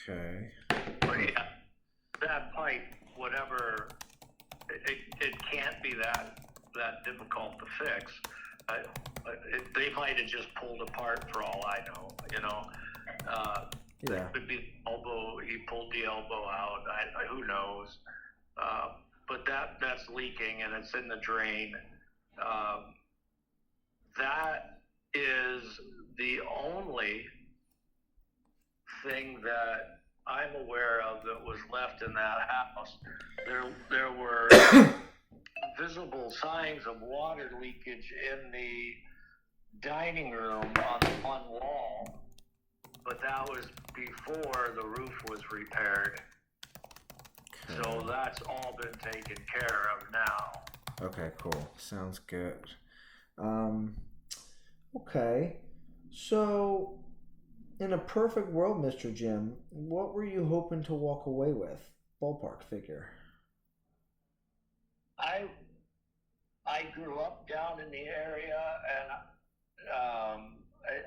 Okay. But yeah, that pipe, whatever, it can't be that difficult to fix. They might have just pulled apart for all I know. Yeah. It could be elbow. He pulled the elbow out. Who knows? But that's leaking and it's in the drain. That is the only thing that I'm aware of that was left in that house. There were visible signs of water leakage in the dining room on one wall, but that was before the roof was repaired. Okay. So that's all been taken care of now. Okay, cool. Sounds good. Okay. So, in a perfect world, Mr. Jim, what were you hoping to walk away with? Ballpark figure. I grew up down in the area, and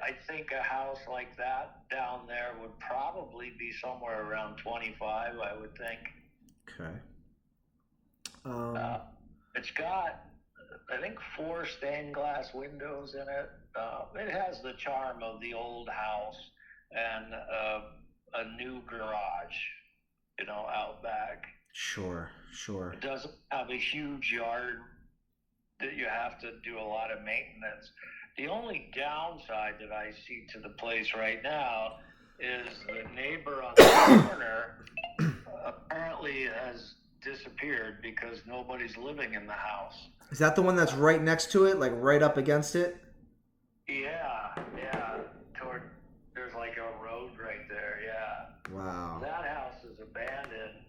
I think a house like that down there would probably be somewhere around 25. I would think. Okay. It's got, I think, 4 stained glass windows in it. It has the charm of the old house and a new garage, out back. Sure. It doesn't have a huge yard that you have to do a lot of maintenance. The only downside that I see to the place right now is the neighbor on the corner apparently has disappeared because nobody's living in the house. Is that the one that's right next to it, like right up against it? Yeah. There's like a road right there, yeah. Wow. That house is abandoned.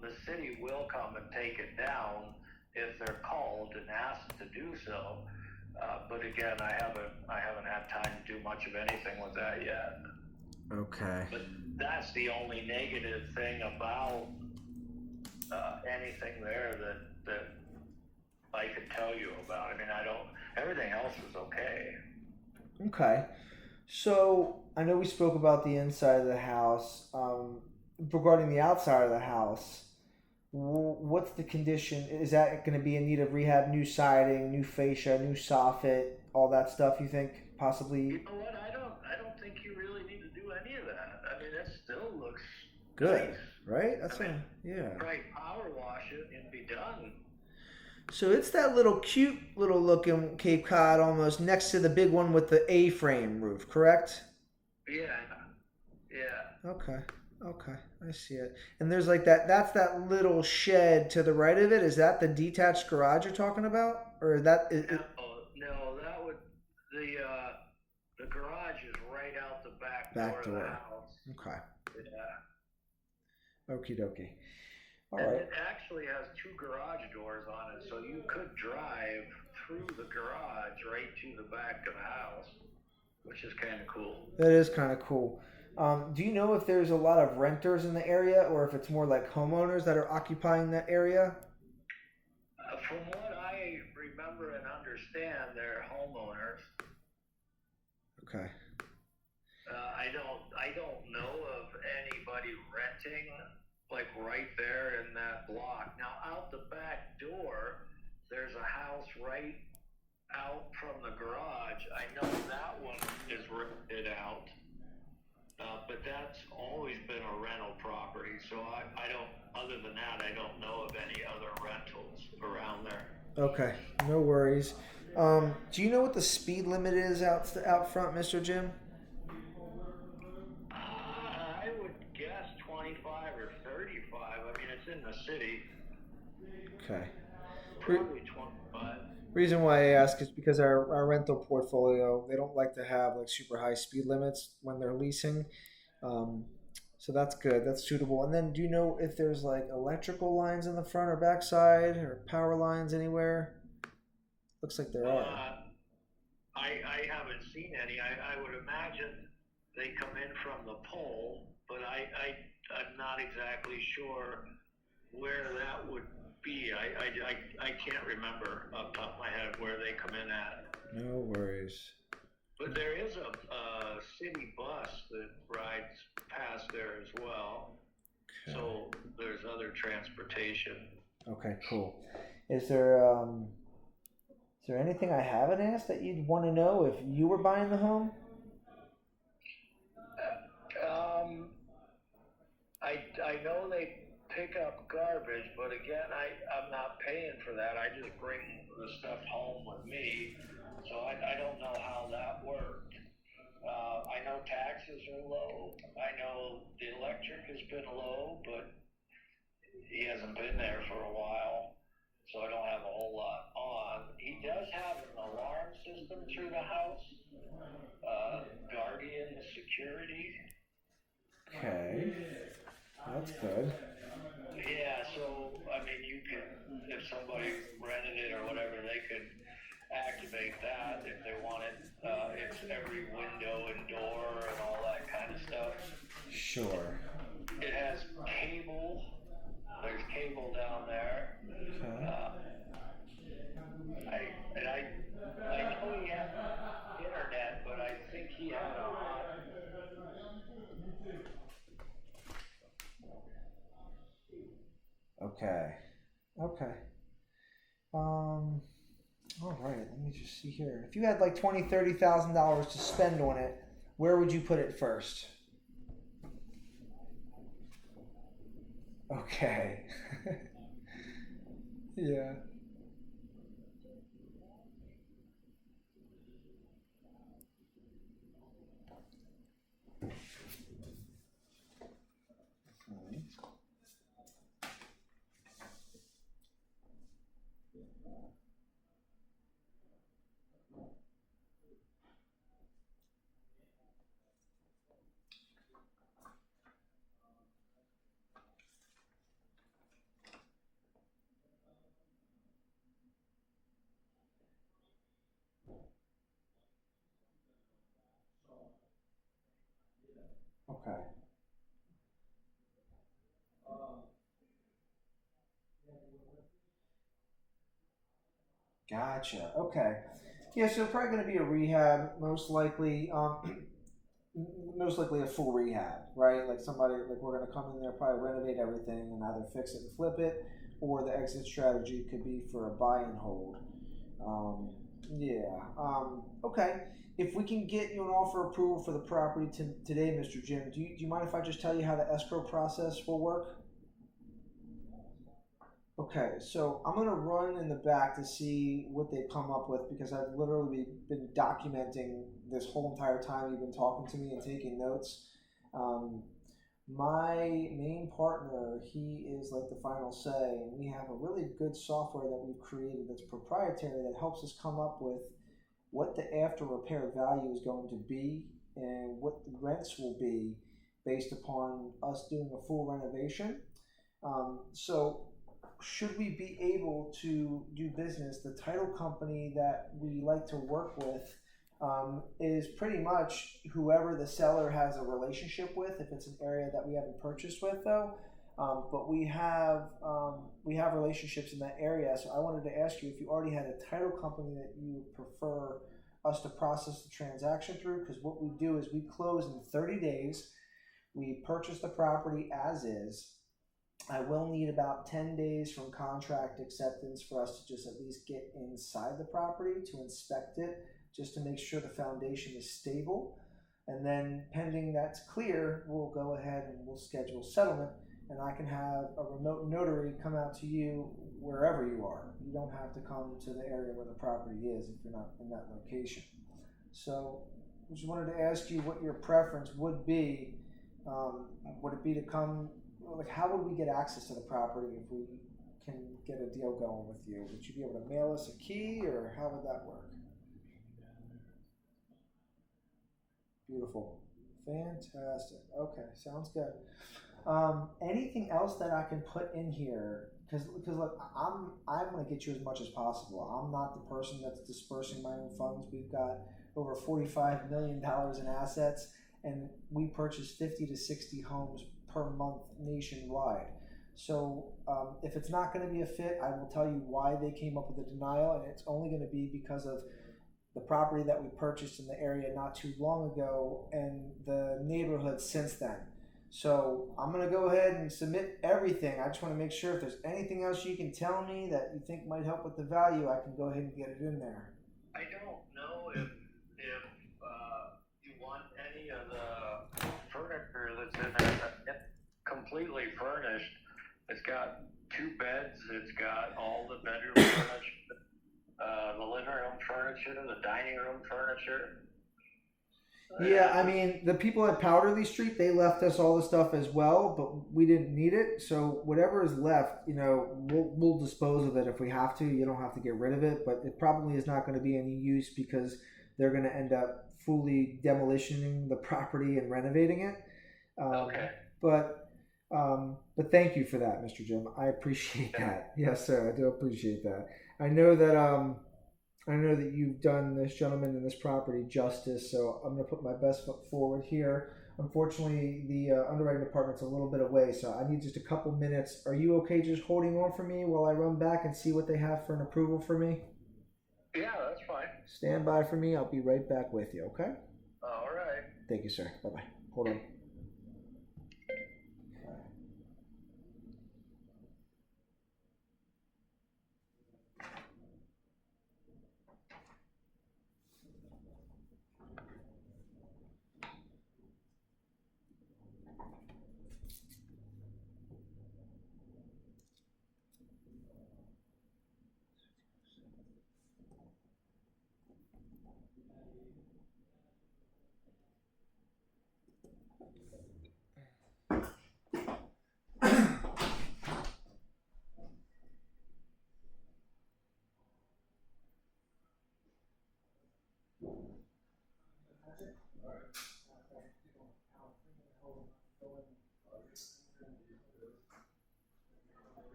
The city will come and take it down if they're called and asked to do so. But again, I haven't had time to do much of anything with that yet. Okay. But that's the only negative thing about anything there that I could tell you about. I mean, everything else is okay. Okay. So, I know we spoke about the inside of the house. Regarding the outside of the house, what's the condition? Is that going to be in need of rehab, new siding, new fascia, new soffit, all that stuff, you think, possibly? You know what? I don't think you really need to do any of that. I mean, it still looks good, nice. Right? That's yeah. Right, power wash it and be done. So it's that little cute little looking Cape Cod almost next to the big one with the A-frame roof, correct? Yeah. Okay. I see it. And there's like that's that little shed to the right of it. Is that the detached garage you're talking about? Or No, that would the garage is right out the back door of the house. Okay. Yeah. Okie dokie. All and right. It actually has 2 garage doors on it, so you could drive through the garage right to the back of the house, which is kind of cool. That is kind of cool. Do you know if there's a lot of renters in the area, or if it's more like homeowners that are occupying that area? From what I remember and understand, they're homeowners. Okay. I don't know of anybody renting like right there in that block. Now out the back door, there's a house right out from the garage. I know that one is rented out. But that's always been a rental property, so I don't, other than that, I don't know of any other rentals around there. Okay, no worries. Do you know what the speed limit is out front, Mr. Jim? I would guess 25 or 35. I mean, it's in the city. Okay. Probably 25. Reason why I ask is because our rental portfolio, they don't like to have like super high speed limits when they're leasing. So that's good. That's suitable. And then do you know if there's like electrical lines in the front or back side or power lines anywhere? Looks like there are. I haven't seen any. I would imagine they come in from the pole, but I'm not exactly sure where that would be. I can't remember off the top of my head where they come in at. No worries. But there is a city bus that rides past there as well. Okay. So there's other transportation. Okay, cool. Is there anything I haven't asked that you'd want to know if you were buying the home? Um, I know they pick up garbage, but again, I'm not paying for that. I just bring the stuff home with me, so I don't know how that works. I know taxes are low. I know the electric has been low, but he hasn't been there for a while, so I don't have a whole lot on. He does have an alarm system through the house, Guardian Security. Okay, that's good. Yeah, so I mean, you could, if somebody rented it or whatever, they could activate that if they wanted. It's every window and door and all that kind of stuff. Sure. It has cable. There's cable down there. Okay. Uh, I and I know he had internet, but I think he had a hot. Okay. Okay. Um. All right. Let me just see here. If you had like $20,000, $30,000 to spend on it, where would you put it first? Okay. Yeah. Okay. Gotcha. Okay. Yeah, so probably going to be a rehab, most likely. Most likely a full rehab, right? Like somebody, like we're going to come in there, probably renovate everything and either fix it and flip it, or the exit strategy could be for a buy and hold. Um, yeah. Okay. If we can get you an offer approval for the property today, Mr. Jim, do you mind if I just tell you how the escrow process will work? Okay, so I'm gonna run in the back to see what they've come up with because I've literally been documenting this whole entire time you've been talking to me and taking notes. Um, my main partner, he is like the final say, and we have a really good software that we've created that's proprietary that helps us come up with what the after repair value is going to be and what the rents will be based upon us doing a full renovation. So should we be able to do business, the title company that we like to work with is pretty much whoever the seller has a relationship with. If it's an area that we haven't purchased with, though, but we have relationships in that area. So I wanted to ask you if you already had a title company that you would prefer us to process the transaction through. Because what we do is we close in 30 days. We purchase the property as is. I will need about 10 days from contract acceptance for us to just at least get inside the property to inspect it, just to make sure the foundation is stable. And then, pending that's clear, we'll go ahead and we'll schedule settlement. And I can have a remote notary come out to you wherever you are. You don't have to come to the area where the property is if you're not in that location. So, I just wanted to ask you what your preference would be. Would it be to come, like, how would we get access to the property if we can get a deal going with you? Would you be able to mail us a key, or how would that work? Beautiful. Fantastic. Okay, sounds good. Anything else that I can put in here? Because look, I'm going to get you as much as possible. I'm not the person that's dispersing my own funds. We've got over $45 million in assets, and we purchase 50 to 60 homes per month nationwide. So if it's not going to be a fit, I will tell you why they came up with the denial, and it's only going to be because of the property that we purchased in the area not too long ago and the neighborhood since then. So I'm gonna go ahead and submit everything. I just want to make sure if there's anything else you can tell me that you think might help with the value, I can go ahead and get it in there. I don't know if you want any of the furniture that's in there. It's completely furnished. It's got two beds. It's got all the bedroom furniture, the living room furniture, the dining room furniture, Yeah, I and mean, the people at Powderly Street, they left us all the stuff as well, but we didn't need it. So whatever is left, we'll dispose of it if we have to. You don't have to get rid of it, but it probably is not going to be any use because they're going to end up fully demolitioning the property and renovating it. Um, okay. but thank you for that, Mr. Jim. I appreciate Yeah. that. Yes, sir. I do appreciate that. I know that you've done this gentleman and this property justice, so I'm going to put my best foot forward here. Unfortunately, the underwriting department's a little bit away, so I need just a couple minutes. Are you okay just holding on for me while I run back and see what they have for an approval for me? Yeah, that's fine. Stand by for me. I'll be right back with you, okay? All right. Thank you, sir. Bye bye. Hold on.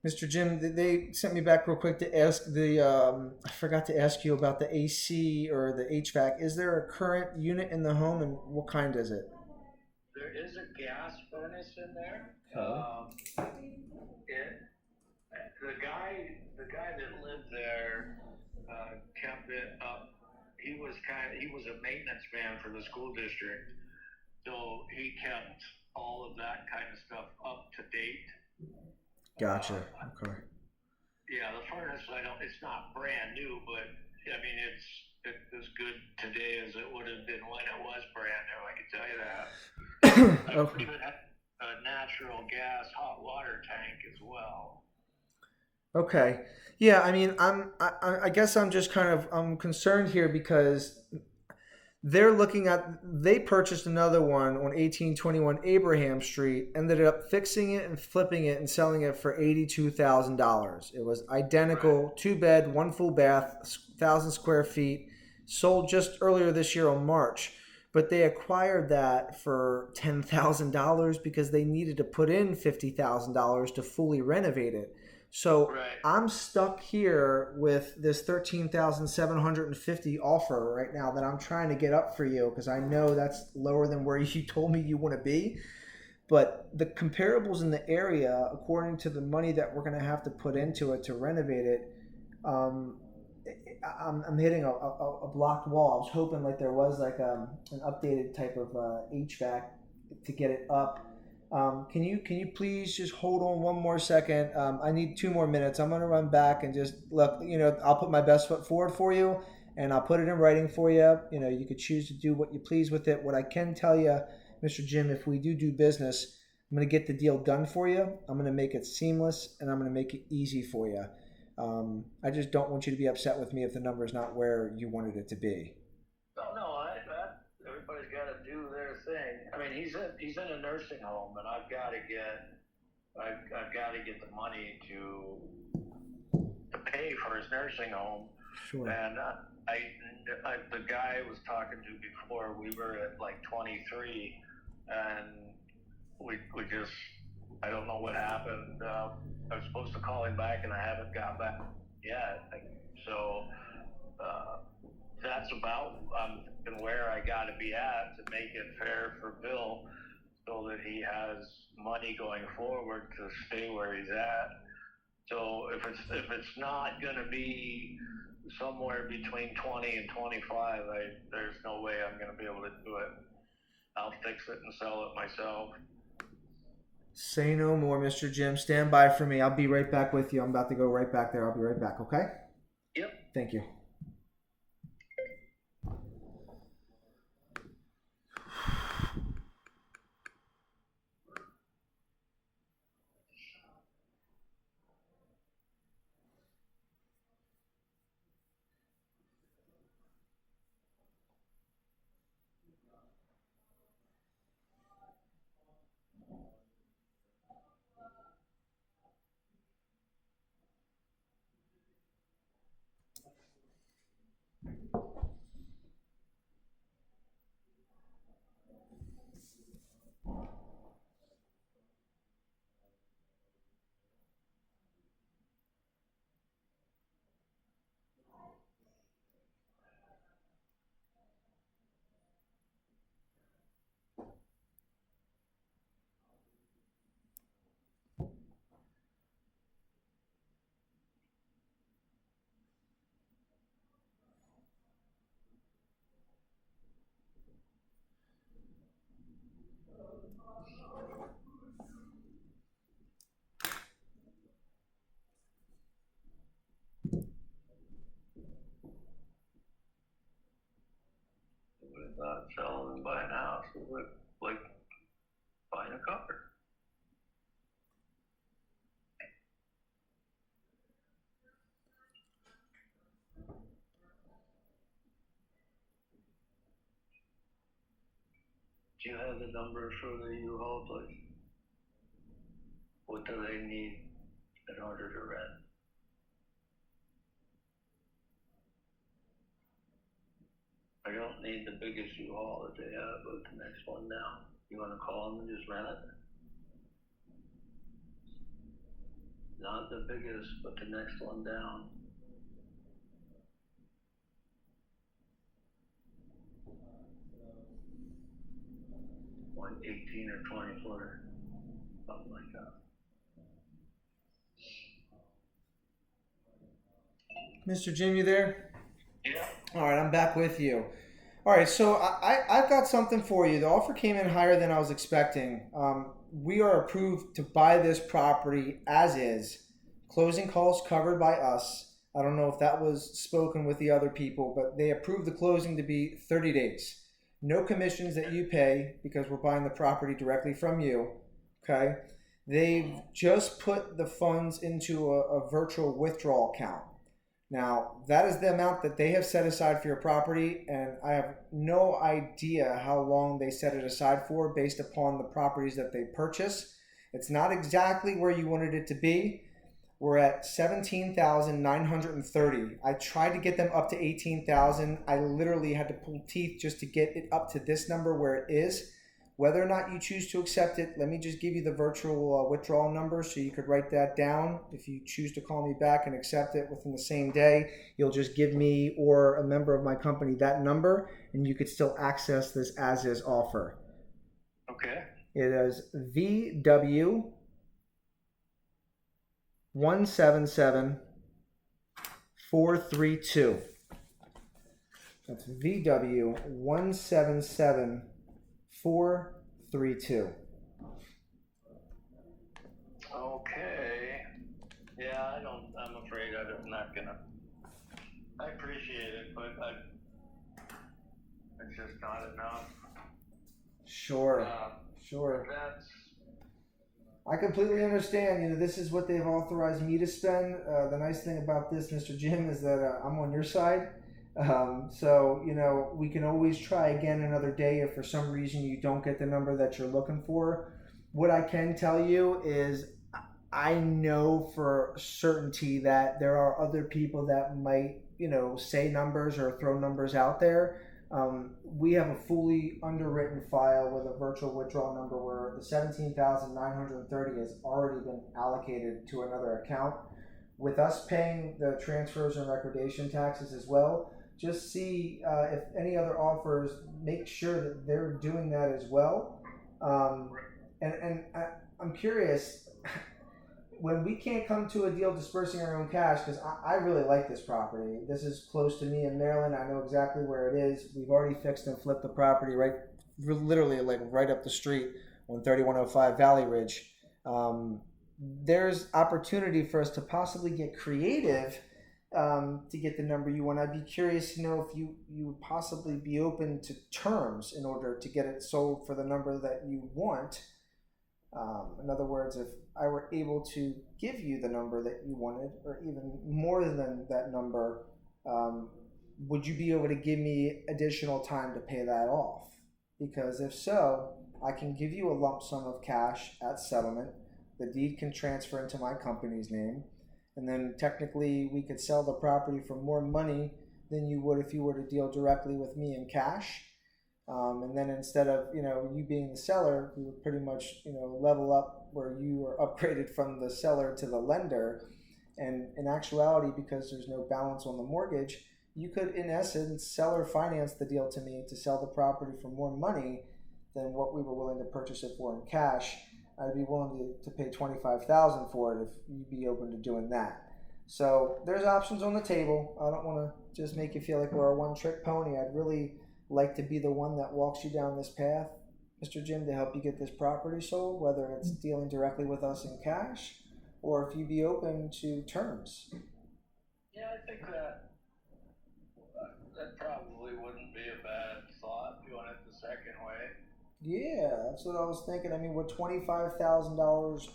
Mr. Jim, they sent me back real quick to ask I forgot to ask you about the AC or the HVAC. Is there a current unit in the home and what kind is it? There is a gas furnace in there. Okay. It the guy that lived there kept it up. He was a maintenance man for the school district, so he kept all of that kind of stuff up to date. Gotcha. Uh, Okay. yeah, the furnace I don't. It's not brand new, but I mean it's as good today as it would have been when it was brand new. I can tell you that. I Okay. even had a natural gas hot water tank as well. Okay. Yeah, I mean, I guess I'm just I'm concerned here because they purchased another one on 1821 Abraham Street, ended up fixing it and flipping it and selling it for $82,000. It was Right. identical, two bed, one full bath, 1,000 square feet, sold just earlier this year on March. But they acquired that for $10,000 because they needed to put in $50,000 to fully renovate it. So Right. I'm stuck here with this 13,750 offer right now that I'm trying to get up for you because I know that's lower than where you told me you want to be. But the comparables in the area, according to the money that we're going to have to put into it to renovate it, um, I'm hitting a blocked wall. I was hoping like there was like an updated type of HVAC to get it up. Can you please just hold on one more second? I need 2 more minutes. I'm gonna run back and just look. I'll put my best foot forward for you, and I'll put it in writing for you. You could choose to do what you please with it. What I can tell you, Mr. Jim, if we do business, I'm gonna get the deal done for you. I'm gonna make it seamless, and I'm gonna make it easy for you. I just don't want you to be upset with me if the number is not where you wanted it to be. No, no, everybody's got to do their thing. I mean, he's in a nursing home, and I've got to get the money to pay for his nursing home. Sure. And the guy I was talking to before, we were at like 23, and we just I don't know what happened. I was supposed to call him back, and I haven't got back yet. So that's about I'm thinking where I got to be at to make it fair for Bill, so that he has money going forward to stay where he's at. So if it's not going to be somewhere between 20 and 25, there's no way I'm going to be able to do it. I'll fix it and sell it myself. Say no more, Mr. Jim. Stand by for me. I'll be right back with you. I'm about to go right back there. I'll be right back, okay? Yep. Thank you. Not selling and buying a house is like buying a car. Do you have the number for the U-Haul place? What do they need in order to rent? I don't need the biggest U-Haul that they have, but the next one down. You want to call them and just rent it? Not the biggest, but the next one down. Like 18 or 20 footer, something like that. Mr. Jim, you there? Yeah. All right, I'm back with you. All right, so I've got something for you. The offer came in higher than I was expecting. We are approved to buy this property as is. Closing costs covered by us. I don't know if that was spoken with the other people, but they approved the closing to be 30 days. No commissions that you pay because we're buying the property directly from you. Okay. They've just put the funds into a virtual withdrawal account. Now, that is the amount that they have set aside for your property, and I have no idea how long they set it aside for based upon the properties that they purchase. It's not exactly where you wanted it to be. We're at 17,930. I tried to get them up to 18,000. I literally had to pull teeth just to get it up to this number where it is. Whether or not you choose to accept it, let me just give you the virtual withdrawal number so you could write that down. If you choose to call me back and accept it within the same day, you'll just give me or a member of my company that number, and you could still access this as is offer. Okay. It is VW 177432. That's VW 177432. Okay. Yeah, I'm afraid I'm not gonna. I appreciate it, but it's just not enough. Sure. I completely understand. This is what they've authorized me to spend. The nice thing about this, Mr. Jim, is that I'm on your side. So, we can always try again another day if for some reason you don't get the number that you're looking for. What I can tell you is I know for certainty that there are other people that might, say numbers or throw numbers out there. We have a fully underwritten file with a virtual withdrawal number where the 17,930 has already been allocated to another account. With us paying the transfers and recordation taxes as well, just see if any other offers, make sure that they're doing that as well. Um, I'm curious, when we can't come to a deal dispersing our own cash, because I really like this property. This is close to me in Maryland. I know exactly where it is. We've already fixed and flipped the property right, literally like right up the street on 3105 Valley Ridge. There's opportunity for us to possibly get creative to get the number you want. I'd be curious to know if you would possibly be open to terms in order to get it sold for the number that you want. In other words, if I were able to give you the number that you wanted, or even more than that number, would you be able to give me additional time to pay that off? Because if so, I can give you a lump sum of cash at settlement. The deed can transfer into my company's name, and then technically we could sell the property for more money than you would if you were to deal directly with me in cash. And then instead of you being the seller, we would pretty much level up where you are upgraded from the seller to the lender. And in actuality, because there's no balance on the mortgage, you could in essence seller finance the deal to me to sell the property for more money than what we were willing to purchase it for in cash. I'd be willing to pay 25,000 for it if you'd be open to doing that. So there's options on the table. I don't want to just make you feel like we're a one-trick pony. I'd really like to be the one that walks you down this path, Mr. Jim, to help you get this property sold, whether it's dealing directly with us in cash or if you'd be open to terms. Yeah, I think that probably wouldn't be a bad thought doing it the second way. Yeah, that's what I was thinking. I mean, would $25,000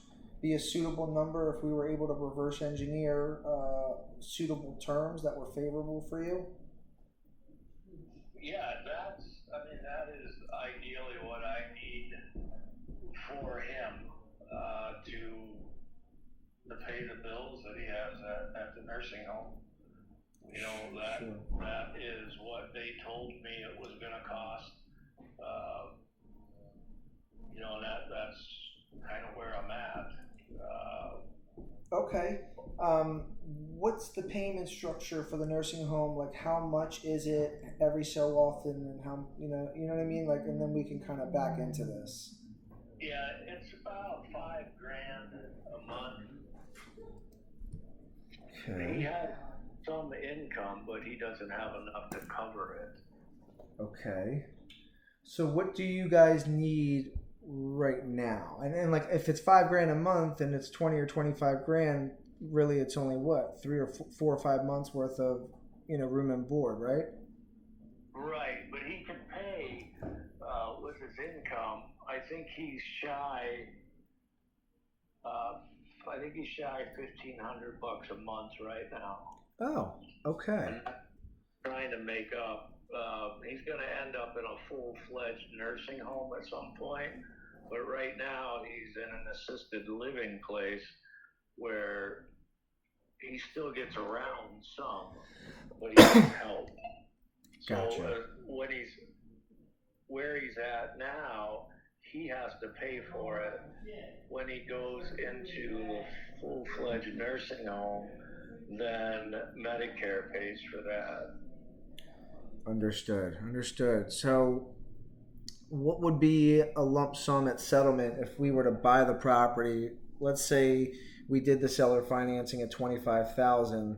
be a suitable number if we were able to reverse engineer suitable terms that were favorable for you? Yeah, that is ideally what I need for him to pay the bills that he has at the nursing home. Sure. That is what they told me it was going to cost. Uh, that's kind of where I'm at. Okay. What's the payment structure for the nursing home? Like, how much is it every so often, and how you know what I mean? Like, and then we can kind of back into this. Yeah, it's about $5,000 a month. Okay. He has some income, but he doesn't have enough to cover it. Okay. So what do you guys need right now? And like, if it's $5,000 a month and it's 20 or 25 grand, really it's only what, 3 or 4 or 5 months worth of room and board, right? Right, but he can pay with his income. I think he's shy. I think he's shy $1,500 a month right now. Oh, okay. And I'm trying to make up. He's going to end up in a full-fledged nursing home at some point, but right now he's in an assisted living place where he still gets around some, but he needs help. Gotcha. So where he's at now, he has to pay for it. When he goes into the full-fledged nursing home, then Medicare pays for that. Understood. So what would be a lump sum at settlement if we were to buy the property? Let's say we did the seller financing at 25,000.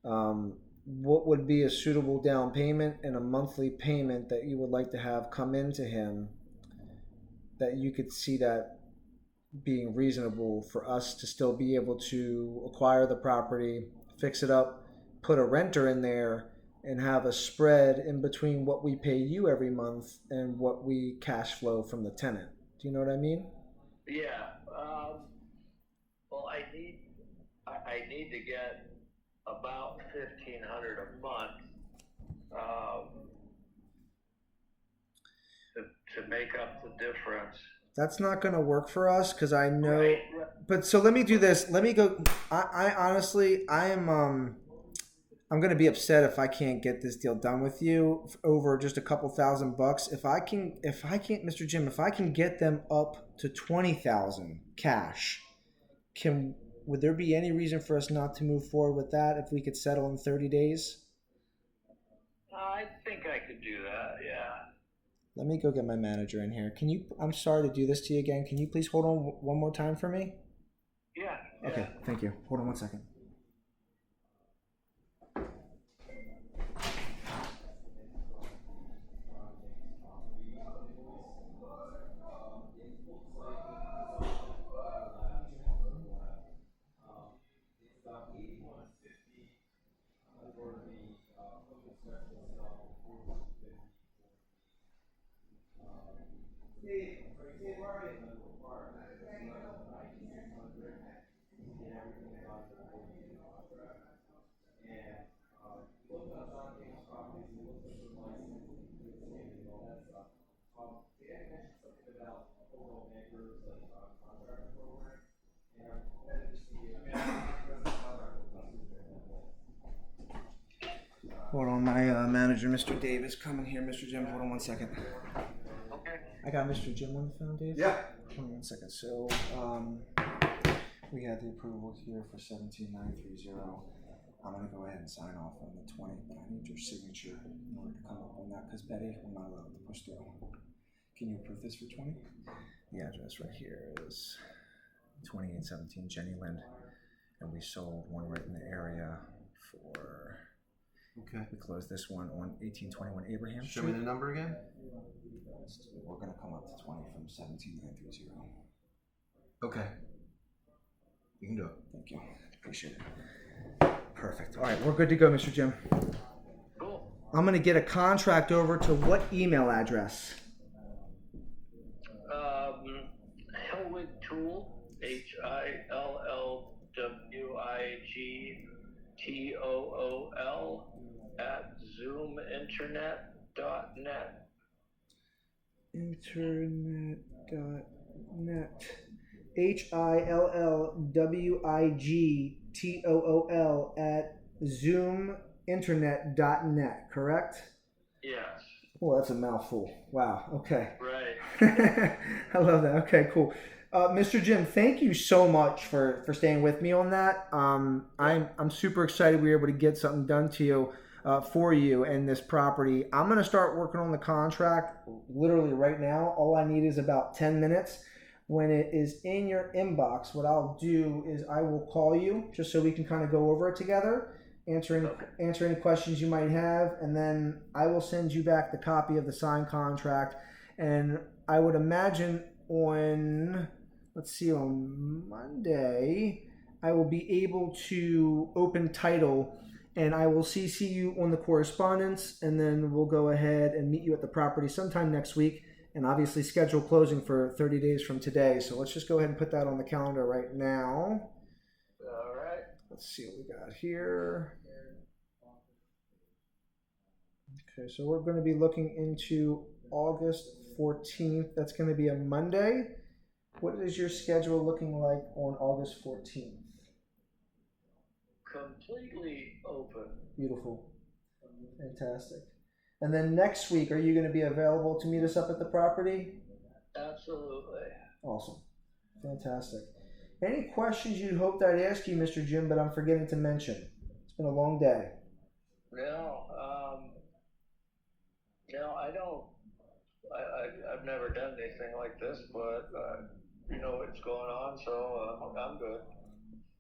What would be a suitable down payment and a monthly payment that you would like to have come into him, that you could see that being reasonable for us to still be able to acquire the property, fix it up, put a renter in there, and have a spread in between what we pay you every month and what we cash flow from the tenant? Do you know what I mean? Yeah. Well, I need to get about $1,500 a month to make up the difference. That's not going to work for us because I know. Right. But so let me do this. Let me go. I honestly, I'm I'm gonna be upset if I can't get this deal done with you over just a couple $1,000. If I can't, Mr. Jim, if I can get them up to 20,000 cash, can would there be any reason for us not to move forward with that if we could settle in 30 days? I think I could do that. Yeah. Let me go get my manager in here. Can you? I'm sorry to do this to you again. Can you please hold on one more time for me? Yeah. Okay, Yeah. thank you. Hold on one second. Hold on, my manager, Mr. Dave, is coming here. Mr. Jim, hold on one second. Okay. I got Mr. Jim on the phone, Dave. Yeah. Hold on one second. So, we had the approval here for 17930. I'm gonna go ahead and sign off on the 20, but I need your signature in order to come up on that because Betty, we're not allowed to push through. Can you approve this for 20? The address right here is 2817 Jenny Lind, and we sold one right in the area for. Okay. We closed this one on 1821 Abraham Show me Street. the number again. We're gonna come up to 20 from 17930. Okay. You can do it. Thank you. Appreciate it. Perfect. All right, we're good to go, Mr. Jim. Cool. I'm gonna get a contract over to what email address? Hillwig Tool, HILLWIGTOOL at zoominternet.net. Internet.net. HILLWIGTOOL at zoominternet.net, correct? Yes. Well, that's a mouthful. Wow. Okay. Right. I love that. Okay, cool. Mr. Jim, thank you so much for staying with me on that. I'm super excited we were able to get something done to you for you and this property. I'm going to start working on the contract literally right now. All I need is about 10 minutes. When it is in your inbox, what I'll do is I will call you just so we can kind of go over it together, answer any questions you might have, and then I will send you back the copy of the signed contract. And I would imagine on Monday, I will be able to open title and I will CC you on the correspondence, and then we'll go ahead and meet you at the property sometime next week and obviously schedule closing for 30 days from today. So let's just go ahead and put that on the calendar right now. All right. Let's see what we got here. Okay, so we're going to be looking into August 14th. That's going to be a Monday. What is your schedule looking like on August 14th? Completely open. Beautiful. Fantastic. And then next week, are you going to be available to meet us up at the property? Absolutely. Awesome. Fantastic. Any questions you'd hoped I'd ask you, Mr. Jim, but I'm forgetting to mention? It's been a long day. No, I don't. I've never done anything like this, but you know what's going on, so I'm good.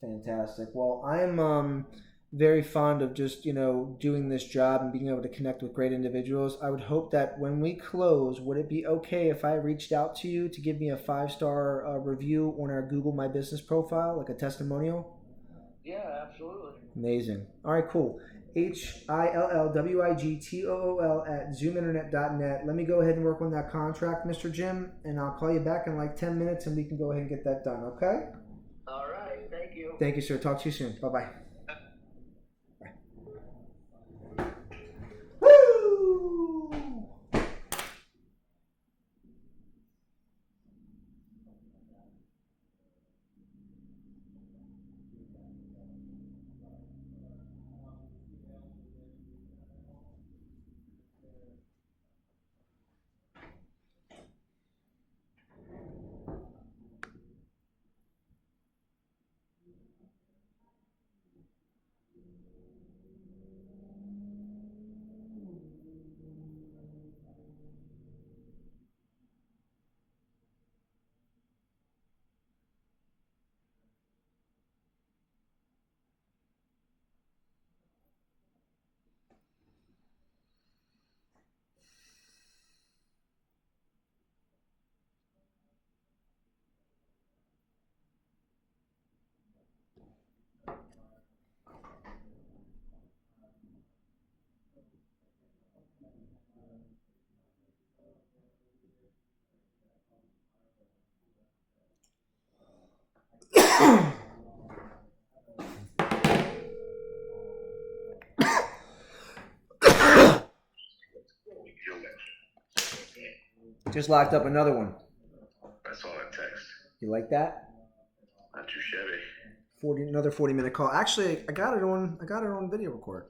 Fantastic. Well, I'm very fond of just, doing this job and being able to connect with great individuals. I would hope that when we close, would it be okay if I reached out to you to give me a 5-star review on our Google My Business profile, like a testimonial? Yeah, absolutely. Amazing. All right, cool. HILLWIGTOOL at zoominternet.net. Let me go ahead and work on that contract, Mr. Jim, and I'll call you back in like 10 minutes and we can go ahead and get that done, okay? All right. Thank you. Thank you, sir. Talk to you soon. Bye-bye. Woo! Just locked up another one. I saw that text. You like that? Not too shabby. 40, another 40-minute call. Actually, I got it on video record.